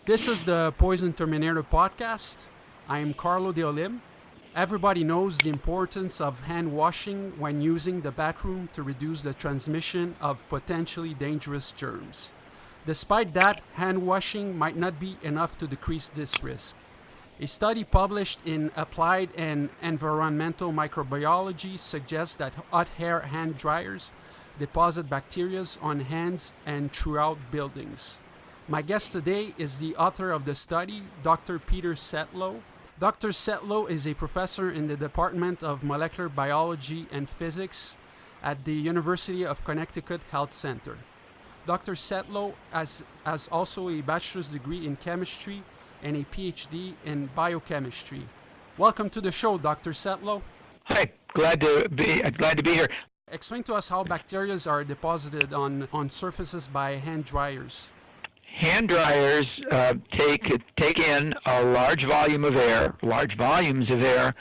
This is the Poison Terminator podcast. I am Carlo De Olim. Everybody knows the importance of hand washing when using the bathroom to reduce the transmission of potentially dangerous germs. Despite that, hand washing might not be enough to decrease this risk. A study published in Applied and Environmental Microbiology suggests that hot air hand dryers deposit bacteria on hands and throughout buildings. My guest today is the author of the study, Dr. Peter Setlow. Dr. Setlow is a professor in the Department of Molecular Biology and Physics at the University of Connecticut Health Center. Dr. Setlow has also a bachelor's degree in chemistry and a PhD in biochemistry. Welcome to the show, Dr. Setlow. Hi, glad to be here. Explain to us how bacteria are deposited on surfaces by hand dryers. Hand dryers take in a large volumes of air,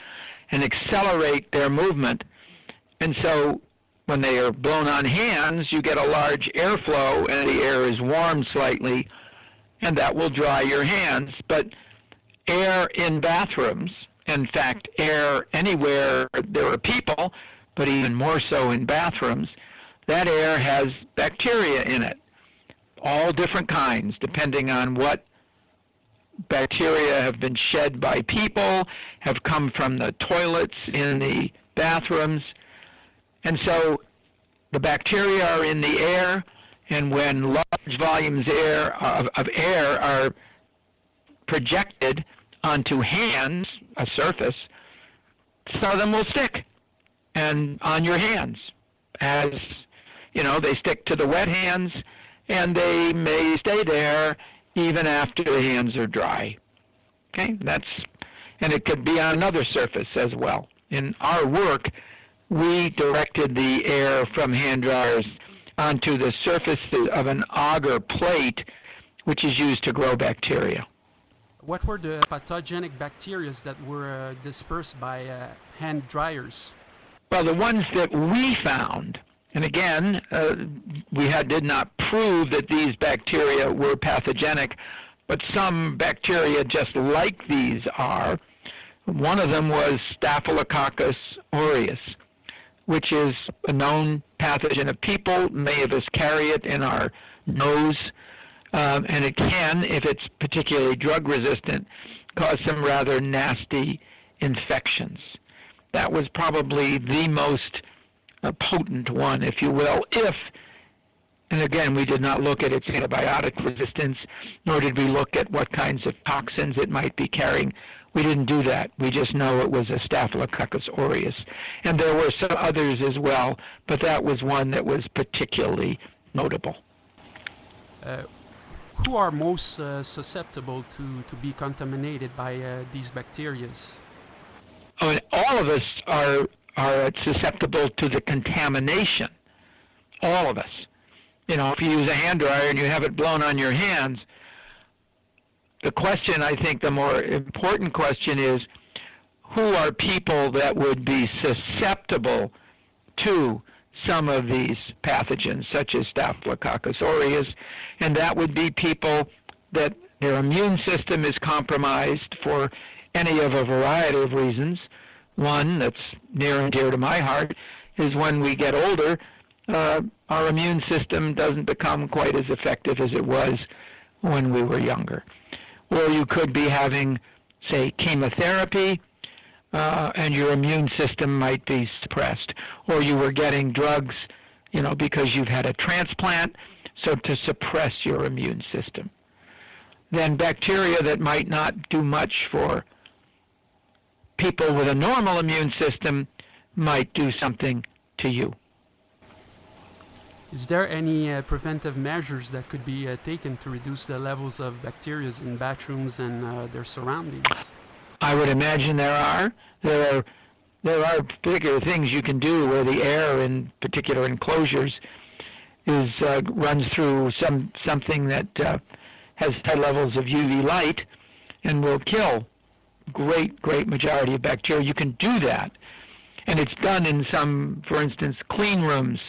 and accelerate their movement. And so when they are blown on hands, you get a large airflow and the air is warmed slightly, and that will dry your hands. But air in bathrooms, in fact, air anywhere there are people, but even more so in bathrooms, that air has bacteria in it. All different kinds, depending on what bacteria have been shed by people, have come from the toilets in the bathrooms. And so the bacteria are in the air, and when large volumes of air are projected onto hands, a surface, some of them will stick and on your hands. As you know, they stick to the wet hands, and they may stay there even after the hands are dry. Okay, and it could be on another surface as well. In our work, we directed the air from hand dryers onto the surface of an agar plate, which is used to grow bacteria. What were the pathogenic bacteria that were dispersed by hand dryers? Well, the ones that we found, and again, we did not prove that these bacteria were pathogenic, but some bacteria just like these are. One of them was Staphylococcus aureus, which is a known pathogen of people. Many of us carry it in our nose, and it can, if it's particularly drug resistant, cause some rather nasty infections. That was probably the most potent one, if you will, and again, we did not look at its antibiotic resistance, nor did we look at what kinds of toxins it might be carrying. We didn't do that. We just know it was a Staphylococcus aureus. And there were some others as well, but that was one that was particularly notable. Who are most susceptible to be contaminated by these bacteria? Oh, and all of us are susceptible to the contamination. All of us. You know, if you use a hand dryer and you have it blown on your hands, the question, I think the more important question is, who are people that would be susceptible to some of these pathogens, such as Staphylococcus aureus? And that would be people that their immune system is compromised for any of a variety of reasons. One that's near and dear to my heart is when we get older, our immune system doesn't become quite as effective as it was when we were younger. Or you could be having, say, chemotherapy, and your immune system might be suppressed. Or you were getting drugs, because you've had a transplant, so to suppress your immune system. Then bacteria that might not do much for people with a normal immune system might do something to you. Is there any preventive measures that could be taken to reduce the levels of bacteria in bathrooms and their surroundings? I would imagine there are. There are particular things you can do where the air in particular enclosures runs through something that has high levels of UV light and will kill great majority of bacteria. You can do that, and it's done in some, for instance, clean rooms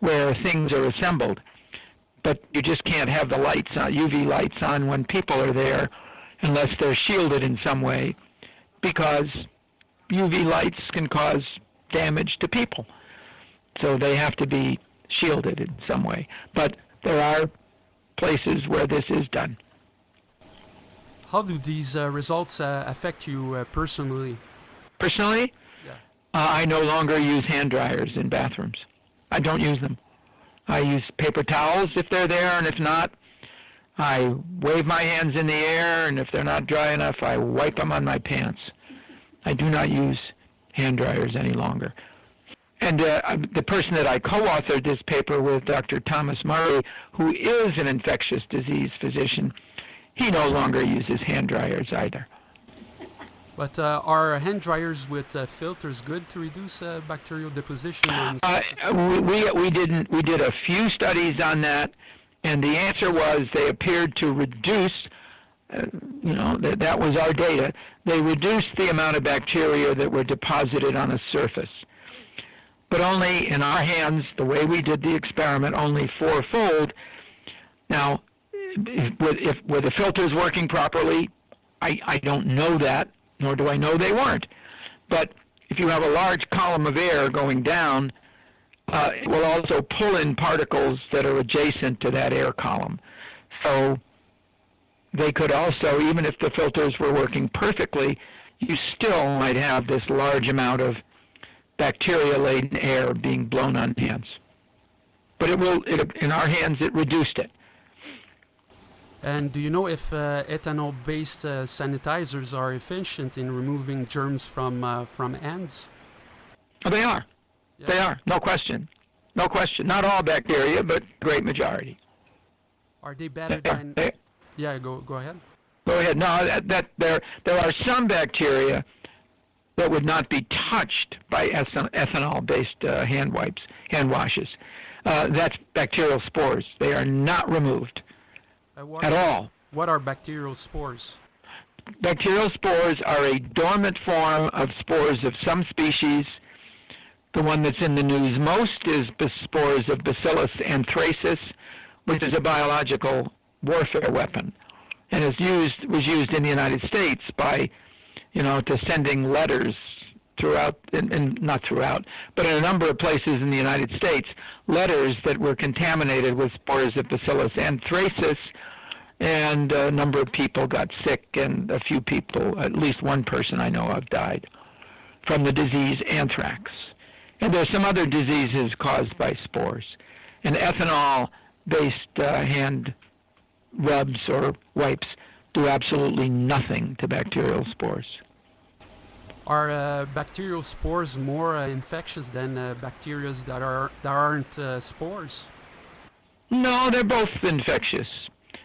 where things are assembled. but you just can't have the lights on, UV lights on when people are there unless they're shielded in some way, because UV lights can cause damage to people. So they have to be shielded in some way. But there are places where this is done. How do these results affect you personally? Personally, Yeah. I no longer use hand dryers in bathrooms. I don't use them. I use paper towels if they're there, and if not, I wave my hands in the air, and if they're not dry enough, I wipe them on my pants. I do not use hand dryers any longer. And the person that I co-authored this paper with, Dr. Thomas Murray, who is an infectious disease physician, he no longer uses hand dryers either. But are hand dryers with filters good to reduce bacterial deposition? We did a few studies on that, and the answer was they appeared to reduce. That was our data. They reduced the amount of bacteria that were deposited on a surface, but only in our hands. The way we did the experiment, only fourfold. Now, were the filters working properly? I don't know that, nor do I know they weren't. But if you have a large column of air going down, it will also pull in particles that are adjacent to that air column. So they could also, even if the filters were working perfectly, you still might have this large amount of bacteria-laden air being blown on hands. But in our hands, it reduced it. And do you know if ethanol-based sanitizers are efficient in removing germs from hands? Oh, they are. Yeah. They are. No question. No question. Not all bacteria, but great majority. Are they better than? Yeah, go ahead. Go ahead. No, there are some bacteria that would not be touched by ethanol-based hand washes. That's bacterial spores. They are not removed at all. What are bacterial spores? Bacterial spores are a dormant form of spores of some species. The one that's in the news most is the spores of Bacillus anthracis, which is a biological warfare weapon, and was used in the United States by, to sending letters throughout, and not throughout, but in a number of places in the United States, letters that were contaminated with spores of Bacillus anthracis, and a number of people got sick, and a few people, at least one person I know of, died from the disease anthrax. And there's some other diseases caused by spores. And ethanol-based hand rubs or wipes do absolutely nothing to bacterial spores. Are bacterial spores more infectious than bacteria that aren't spores? No, they're both infectious.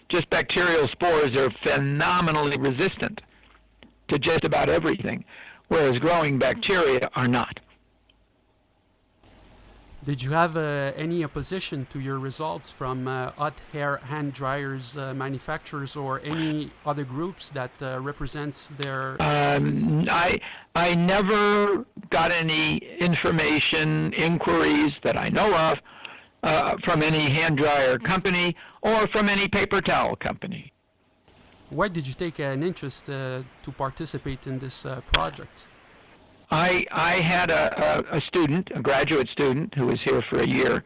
Just bacterial spores are phenomenally resistant to just about everything, whereas growing bacteria are not. Did you have any opposition to your results from hot air hand dryers manufacturers or any other groups that represents their? I never got any inquiries that I know of from any hand dryer company or from any paper towel company. Why did you take an interest to participate in this project? I had a student, a graduate student, who was here for a year,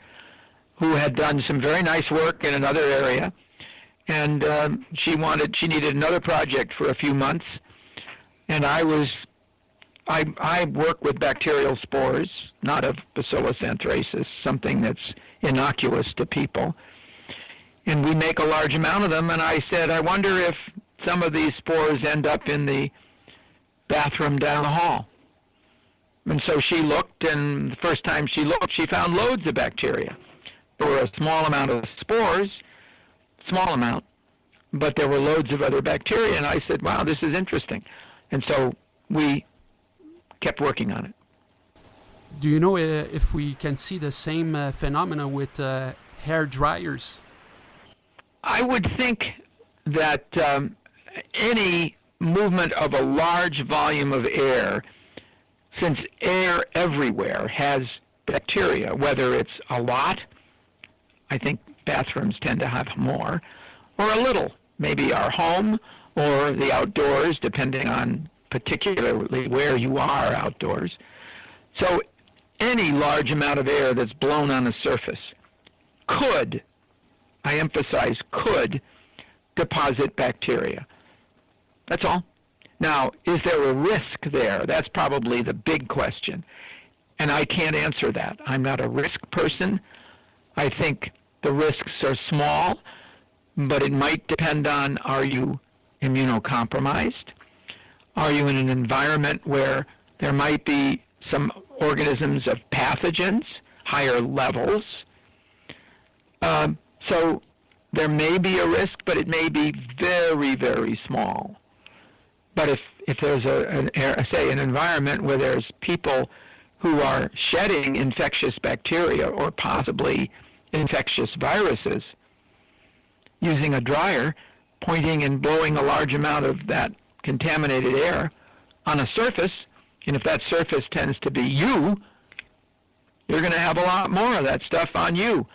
who had done some very nice work in another area, and she needed another project for a few months, and I work with bacterial spores, not of Bacillus anthracis, something that's innocuous to people, and we make a large amount of them, and I said, I wonder if some of these spores end up in the bathroom down the hall. And so she looked, and the first time she looked, she found loads of bacteria. There were a small amount of spores, small amount, but there were loads of other bacteria, and I said, wow, this is interesting. And so we kept working on it. Do you know if we can see the same phenomena with hair dryers? I would think that any movement of a large volume of air, since air everywhere has bacteria, whether it's a lot, I think bathrooms tend to have more, or a little, maybe our home or the outdoors, depending on particularly where you are outdoors. So any large amount of air that's blown on a surface could, I emphasize could, deposit bacteria. That's all. Now, is there a risk there? That's probably the big question. And I can't answer that. I'm not a risk person. I think the risks are small, but it might depend on, are you immunocompromised? Are you in an environment where there might be some organisms of pathogens, higher levels? So there may be a risk, but it may be very, very small. But if there's an environment where there's people who are shedding infectious bacteria or possibly infectious viruses, using a dryer, pointing and blowing a large amount of that contaminated air on a surface, and if that surface tends to be you're going to have a lot more of that stuff on you.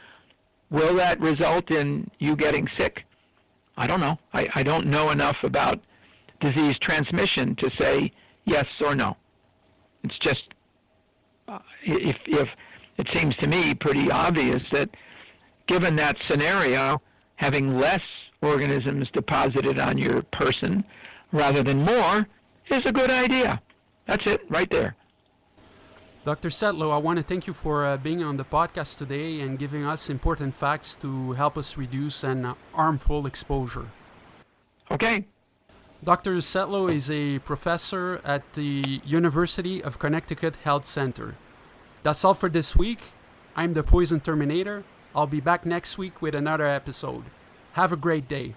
Will that result in you getting sick? I don't know. I don't know enough about disease transmission to say yes or no. It's just, if it seems to me pretty obvious that given that scenario, having less organisms deposited on your person rather than more is a good idea. That's it, right there. Dr. Setlow, I want to thank you for being on the podcast today and giving us important facts to help us reduce an harmful exposure. Okay. Dr. Setlow is a professor at the University of Connecticut Health Center. That's all for this week. I'm the Poison Terminator. I'll be back next week with another episode. Have a great day.